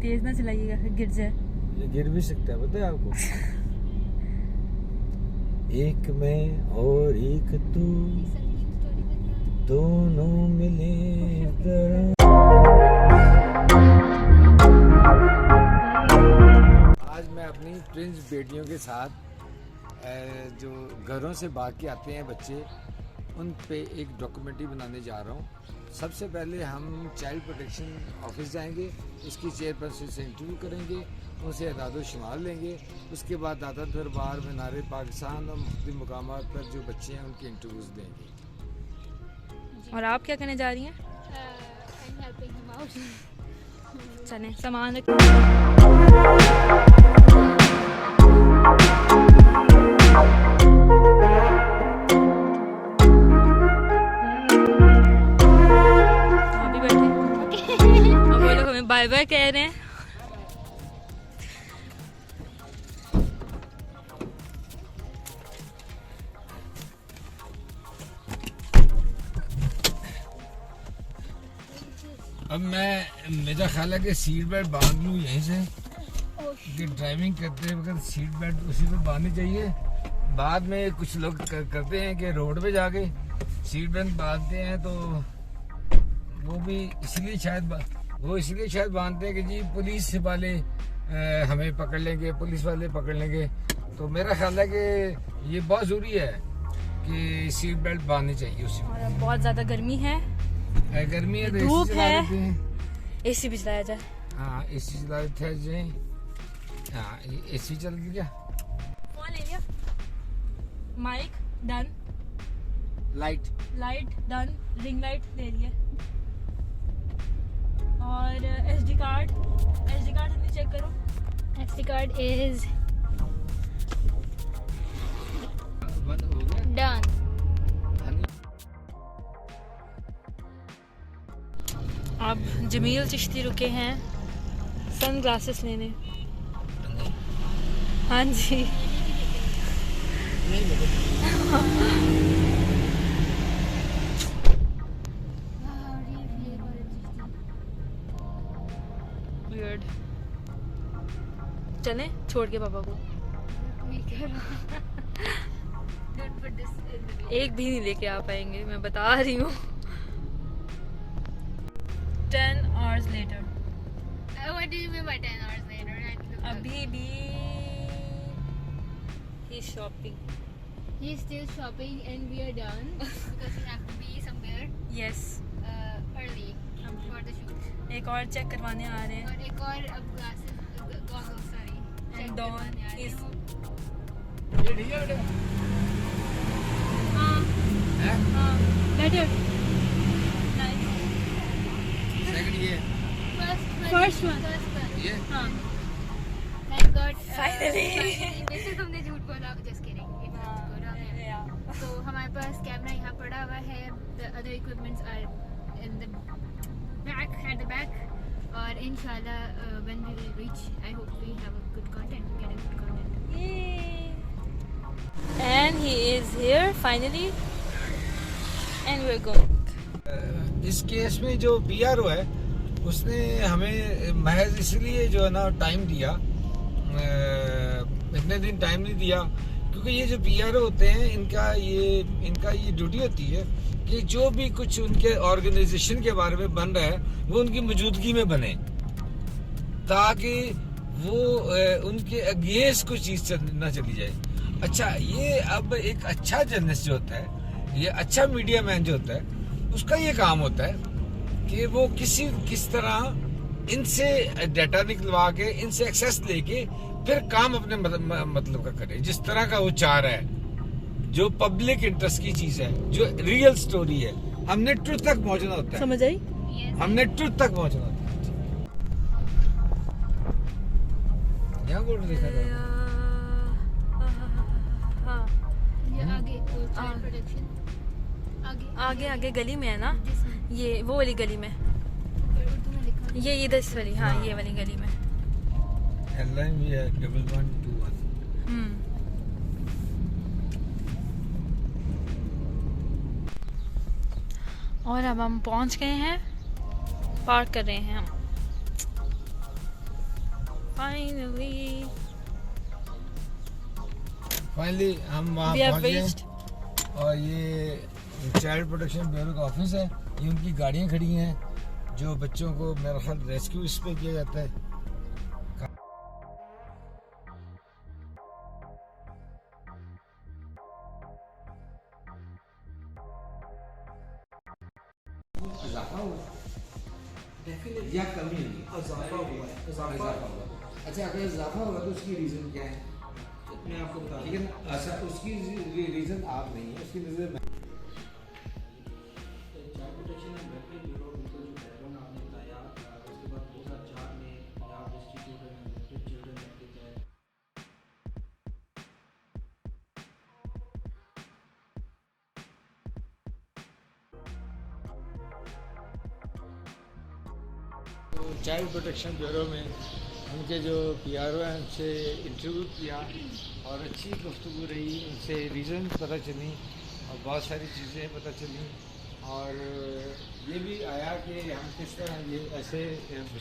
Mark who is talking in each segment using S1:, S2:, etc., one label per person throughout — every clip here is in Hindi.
S1: तेज ना चलाइएगा फिर गिर जाए।
S2: ये गिर भी सकता है, पता है आपको। एक मैं और एक तू, दोनों मिले आज मैं अपनी ट्विंस बेटियों के साथ जो घरों से भाग के आते हैं बच्चे, उन पे एक डॉक्यूमेंट्री बनाने जा रहा हूँ। सबसे पहले हम चाइल्ड प्रोटेक्शन ऑफिस जाएंगे, उसकी चेयरपर्सन से इंटरव्यू करेंगे, उनसे अदाद शुमार लेंगे। उसके बाद दादा दरबार, मीनार पाकिस्तान और मुख्तलिफ मकामात पर जो बच्चे हैं उनके इंटरव्यूज़ देंगे।
S1: और आप क्या करने जा रही हैं? चलें, सामान अभी बैठे अब वो लोग हमें बाय बाय कह रहे हैं।
S2: अब मेरा ख्याल है कि सीट बेल्ट बांध लूँ यहीं से, कि ड्राइविंग करते वक्त सीट बेल्ट उसी पर बांधनी चाहिए। बाद में कुछ लोग करते हैं कि रोड पे जाके सीट बेल्ट बांधते हैं, तो वो भी इसलिए शायद बांधते हैं कि जी पुलिस वाले हमें पकड़ लेंगे, पुलिस वाले पकड़ लेंगे। तो मेरा ख्याल है कि ये बहुत ज़रूरी है कि सीट बेल्ट बांधनी चाहिए उसी में।
S1: और बहुत ज़्यादा गर्मी है,
S2: गर्मी है,
S1: धूप है, एसी भी चलाया जाए।
S2: हाँ एसी चला थे जी। हाँ एसी चल गई क्या?
S1: फोन ले लिया, mic done, light done, ring light ले लिया, और एसडी कार्ड हमने चेक करो।
S3: SD card is
S2: बंद हो गया।
S3: done.
S1: अब जमील चिश्ती रुके हैं सन ग्लासेस लेने। हाँ जी Weird. चलें छोड़ के पापा को। एक भी नहीं लेके आ पाएंगे, मैं बता रही हूँ। 10 hours later.
S3: What do you mean by 10 hours later?
S1: अभी भी he's shopping.
S3: He's still shopping and we are done because we have to be somewhere
S1: Yes.
S3: early for the shoot.
S1: एक और चेक करवाने आ रहे हैं।
S3: और एक और अब goggles sorry.
S1: And Dawn is
S2: ये ठीक है बेटा?
S1: हाँ better. Nice.
S2: सेकंड ये
S1: First one.
S2: ये
S1: हाँ
S3: Thank God.
S1: Finally.
S3: वैसे तुमने झूठ बोला, just kidding. It was good of him.
S1: Yeah.
S3: तो हमारे पास कैमरा यहाँ पड़ा हुआ है, the other equipments are in the back, at the back, और इंशाल्लाह when we will reach, I hope we have a good content, get a good content.
S1: Yay. And he is here finally and we're going.
S2: इस केस में जो PRO है उसने हमें महज इसलिए जो है ना टाइम दिया, इतने दिन टाइम नहीं दिया, क्योंकि ये जो PRO होते हैं इनका ये ड्यूटी होती है कि जो भी कुछ उनके ऑर्गेनाइजेशन के बारे में बन रहा है वो उनकी मौजूदगी में बने, ताकि वो उनके अगेंस्ट कुछ चीज़ ना चली जाए। अच्छा, ये अब एक अच्छा जर्नलिस्ट जो होता है, ये अच्छा मीडिया मैन जो होता है, उसका ये काम होता है कि वो किस तरह इनसे डाटा निकलवा के, इनसे एक्सेस लेके फिर काम अपने मतलब का करे, जिस तरह का वो चाह रहा है, जो पब्लिक इंटरेस्ट की चीज है, जो रियल स्टोरी है। हमने ट्रुथ तक पहुंचना होता है,
S1: समझ आई?
S2: हमने ट्रुथ तक पहुंचना होता है। यहाँ बोर्ड दिखा था,
S1: हाँ
S3: ये आगे child protection,
S1: आगे गली में है ना, ये वो वाली गली में,
S3: उर्दू में लिखा
S1: ये इधर इस वाली, हाँ ये वाली गली में।
S2: हेडलाइन भी है 1121।
S1: और अब हम पहुंच गए हैं, पार्क कर रहे हैं हम।
S2: फाइनली हम वहाँ
S1: We have
S2: पहुँच
S1: reached.
S2: गए और ये चाइल्ड प्रोटेक्शन ब्यूरो का ऑफिस है। ये उनकी गाड़ियाँ खड़ी हैं जो बच्चों को मेरा ख्याल रेस्क्यू इस पे किया जाता है। या कमी इजाफा हुआ है। अच्छा, अगर इजाफा होगा तो उसकी रीज़न क्या है? मैं आपको बता दूं। लेकिन अच्छा, उसकी रीज़न आप नहीं है, उसकी reason
S4: child protection and welfare bureau बिल्कुल जो बैकग्राउंड आपने बताया, उसके बाद 2004 में Punjab institute and adopted children act के तहत
S2: चाइल्ड प्रोटेक्शन ब्यूरो में उनके जो PRO हैं उनसे इंटरव्यू किया और अच्छी गुफ्तगू रही, उनसे रीज़न पता चली और बहुत सारी चीज़ें पता चली। और ये भी आया कि हम किस तरह ये ऐसे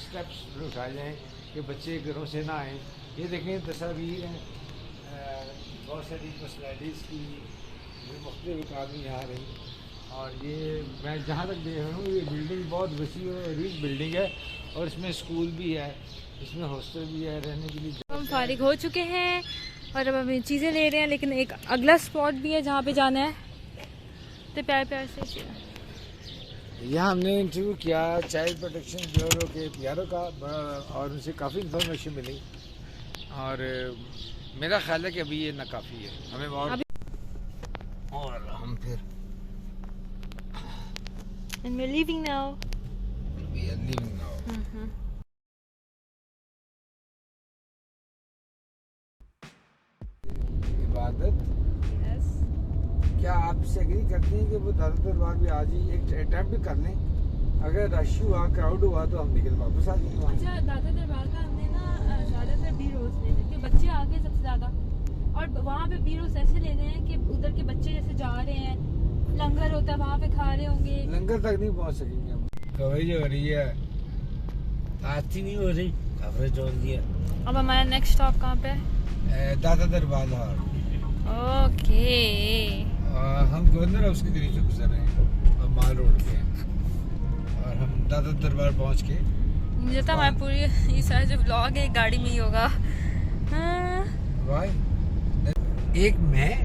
S2: स्टेप्स उठाए जाएँ कि बच्चे घरों से ना आएँ। ये देखें तस्वीर हैं बहुत सारी पर्सनैलिटीज़ की, मुख्तलिफ आदमी आ रही। और ये मैं जहाँ तक देख रहा हूँ ये बिल्डिंग बहुत वसी और रिच बिल्डिंग है और इसमें स्कूल भी है, इसमें हॉस्टल भी है, रहने के लिए।
S1: हम फारिग हो चुके हैं और अब हम चीज़ें ले रहे हैं, लेकिन एक अगला स्पॉट भी है जहाँ पे जाना है। तो प्यार प्यार से
S2: यहाँ हमने इंटरव्यू किया चाइल्ड प्रोटेक्शन ब्यूरो के PRO का और उनसे काफ़ी इन्फॉर्मेशन मिली और मेरा ख्याल है कि अभी ये नाकाफ़ी है, हमें और हम फिर
S1: And we're leaving now.
S2: we are leaving now. इबादत,
S1: Yes.
S2: क्या आप इससे एग्री करते हैं कि वो ज़्यादातर बार भी आज ही एक अटैम्प्ट भी कर लें? अगर रश हुआ, क्राउड हुआ तो हम निकल वापस आ जाएंगे वहाँ से।
S1: अच्छा, दादा दरबार का हमने ना ज़्यादातर बी रोज ले लेते, बच्चे आगे सबसे ज़्यादा, और वहाँ पे बी रोज ऐसे लेने हैं कि उधर के बच्चे जैसे जा रहे हैं, लंगर होता है वहाँ पे खा रहे होंगे।
S2: लंगर तक नहीं पहुँच सकेंगे हम। कवरेज हो रही है, आती नहीं हो रही, कवरेज हो रही है।
S1: अब हमारा नेक्स्ट स्टॉप कहाँ पे है?
S2: दादा दरबार लाहौर।
S1: ओके।
S2: हम गवर्नर हाउस के करीब से गुजर रहे हैं और माल रोड पे हैं और हम दादा दरबार पहुँच के
S1: मुझे तो हमारा पूरी ये सारा जो व्लॉग है गाड़ी में ही होगा। हाँ।
S2: वाई एक मैं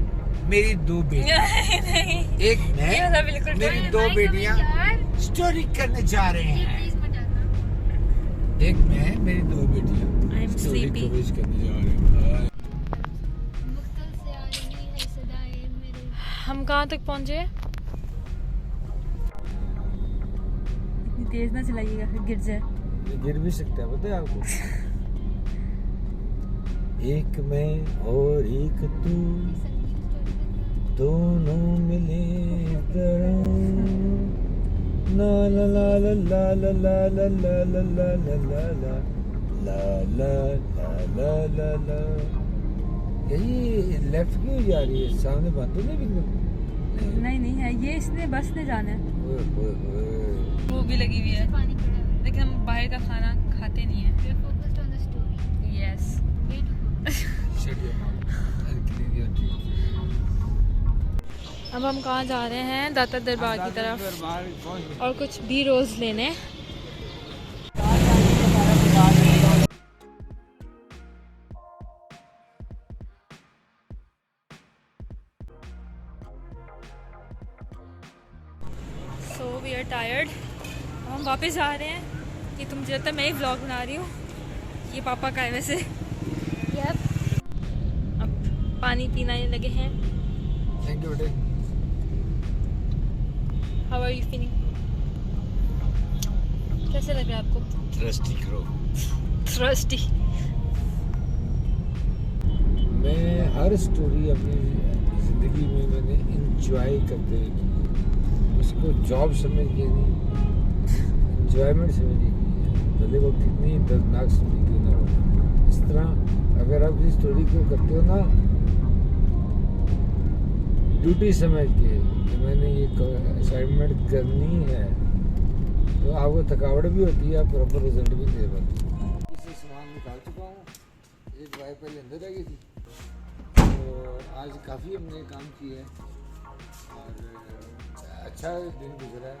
S2: मेरी दो बेटियां
S1: नहीं,
S2: एक मैं
S1: ये वाला बिल्कुल
S2: मेरी
S1: नहीं।
S2: दो बेटियां स्टोरी करने जा रहे हैं।
S3: प्लीज मत जाना।
S2: एक मैं मेरी दो बेटियां
S1: I'm
S2: स्टोरी
S1: sleepy.
S2: कवरेज करने जा रहे हैं।
S3: मुख्तल से आ रही है सदाएं मेरे।
S1: हम कहाँ तक पहुँचे? इतनी तेज ना चलाइएगा फिर गिर जाए।
S2: ये गिर भी सकता है, पता है आपको? एक मैं और एक तू दोनों मिले ला ला ला ला ला ला ला ला ला ला ला ला ला ला ला ला ला ला। यही लेफ्ट क्यों जा रही है? सामने बंद तो नहीं बिल्कुल?
S1: नहीं नहीं है ये, इसने बस ने जाना है।
S2: ओए ओए ओए।
S1: वो भी लगी हुई है,
S3: पानी पड़ा है।
S1: लेकिन हम बाहर का खाना खाते नहीं है।
S3: We are focused on the story.
S1: Yes.
S3: Way to focus.
S2: Shut your mouth and clean your teeth.
S1: अब हम कहाँ जा रहे हैं? दाता दरबार की तरफ
S2: दरबार पहुंच गए।
S1: और कुछ भी रोज लेने। सो वी आर टायर्ड, हम वापस जा रहे हैं। ये तुम जब तक मैं ही व्लॉग बना रही हूँ, ये पापा का है वैसे।
S3: Yep.
S1: अब पानी पीने लगे हैं।
S2: थैंक यू बेटे।
S1: How are you feeling? कैसे लग रहा है आपको?
S2: थ्रस्टी करो।
S1: थ्रस्टी।
S2: मैं हर स्टोरी अपनी ज़िंदगी में मैंने इंजॉय करते हुए की है। उसको जॉब समझ के नहीं, इंजॉयमेंट समझ के की है, भले वो कितनी दर्दनाक स्टोरी क्यों ना हो। इस तरह अगर आप इस स्टोरी को करते हो ना ड्यूटी समझ के कि मैंने ये असाइनमेंट करनी है, तो आपको थकावट भी होती है, आप प्रॉपर रिजल्ट भी दे पाते हैं। इसे सामान निकाल चुका हूँ। एक वाइफ पहले अंदर रह गई थी, तो आज काफ़ी हमने काम किया है और अच्छा दिन गुजरा है।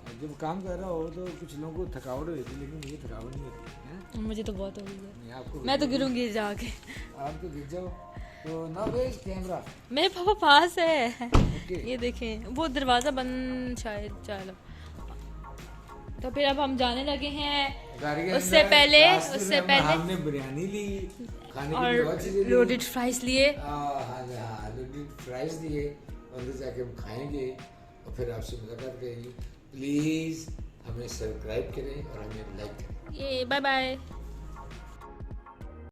S2: और जब काम कर रहा हो तो कुछ लोगों को थकावट हो जाती है, लेकिन मुझे थकावट नहीं होती है।
S1: मुझे तो बहुत हो गई है,
S2: नहीं, आपको
S1: मैं तो गिरूंगी जाके।
S2: आप तो गिर जाओ, तो ना वेज कैमरा।
S1: मेरे पापा पास है।
S2: ओके
S1: ये देखें वो दरवाज़ा बंद शायद, चलो तो फिर अब हम जाने लगे हैं।
S2: गाड़ी के
S1: उससे
S2: अंदर
S1: पहले
S2: रास्ते में हमने बिरयानी ली, खाने की
S1: और
S2: बहुत चीजें ली।
S1: रोटेड फ्राइज लिए।
S2: हाँ रोटेड फ्राइज लिए, अंदर जाके हम खाएंगे और फिर आपसे मुलाकात करेंगे। प्लीज़ हमें सब्सक्राइब करें और हमें लाइक करें।
S1: ये बाय बाय।